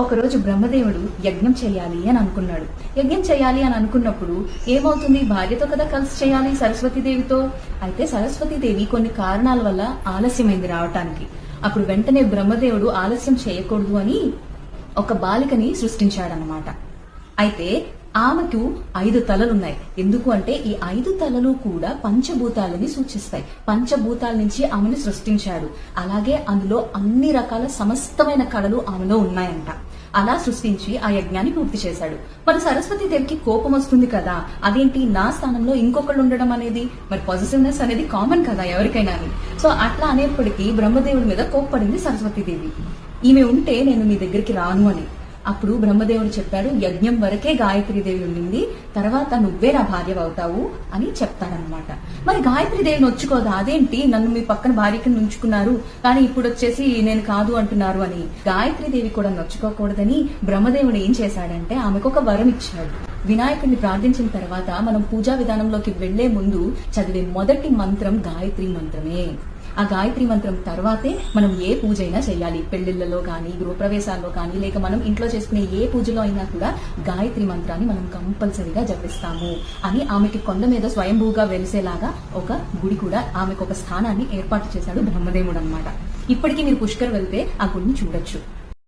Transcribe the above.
ఒకరోజు బ్రహ్మదేవుడు యజ్ఞం చేయాలి అని అనుకున్నాడు. యజ్ఞం చేయాలి అని అనుకున్నప్పుడు ఏమవుతుంది, భార్యతో కదా కలిసి చేయాలి, సరస్వతీదేవితో. అయితే సరస్వతీదేవి కొన్ని కారణాల వల్ల ఆలస్యమైంది రావటానికి. అప్పుడు వెంటనే బ్రహ్మదేవుడు ఆలస్యం చేయకూడదు అని ఒక బాలికని సృష్టించాడనమాట. అయితే ఆమెకు 5 తలలున్నాయి. ఎందుకు అంటే ఈ 5 తలలు కూడా పంచభూతాలని సూచిస్తాయి. పంచభూతాల నుంచి ఆమెను సృష్టించాడు. అలాగే అందులో అన్ని రకాల సమస్తమైన కళలు ఆమెలో ఉన్నాయంట. అలా సృష్టించి ఆ యజ్ఞాన్ని పూర్తి చేశాడు. మరి సరస్వతీదేవికి కోపం వస్తుంది కదా, అదేంటి నా స్థానంలో ఇంకొకళ్ళు ఉండడం అనేది, మరి పాజిటివ్నెస్ అనేది కామన్ కదా ఎవరికైనా. సో అట్లా అనేప్పటికీ బ్రహ్మదేవుడి మీద కోప్పడింది సరస్వతీదేవి. ఈమె ఉంటే నేను మీ దగ్గరికి రాను అని. అప్పుడు బ్రహ్మదేవుడు చెప్పాడు, యజ్ఞం వరకే గాయత్రీదేవి ఉండింది, తర్వాత నువ్వే నా భార్య అవుతావు అని చెప్తాడనమాట. మరి గాయత్రీదేవిని నొచ్చుకోదా, అదేంటి నన్ను మీ పక్కన భార్యకి ఉంచుకున్నారు కానీ ఇప్పుడు వచ్చేసి నేను కాదు అంటున్నారు అని. గాయత్రీదేవి కూడా నొచ్చుకోకూడదని బ్రహ్మదేవుడు ఏం చేశాడంటే ఆమెకు ఒక వరం ఇచ్చాడు. వినాయకుడిని ప్రార్థించిన తర్వాత మనం పూజా విధానంలోకి వెళ్లే ముందు చదివే మొదటి మంత్రం గాయత్రి మంత్రమే. ఆ గాయత్రి మంత్రం తర్వాతే మనం ఏ పూజ అయినా చేయాలి. పెళ్లిళ్లలో కానీ, గృహప్రవేశాల్లో కానీ, లేక మనం ఇంట్లో చేసుకునే ఏ పూజలో అయినా కూడా గాయత్రి మంత్రాన్ని మనం కంపల్సరీగా జపిస్తాము అని ఆమెకి కొండ మీద స్వయంభూగా వెలిసేలాగా ఒక గుడి కూడా, ఆమెకు ఒక స్థానాన్ని ఏర్పాటు చేశాడు బ్రహ్మదేవుడు అన్నమాట. ఇప్పటికీ మీరు పుష్కర్ వెళ్తే ఆ గుడిని చూడొచ్చు.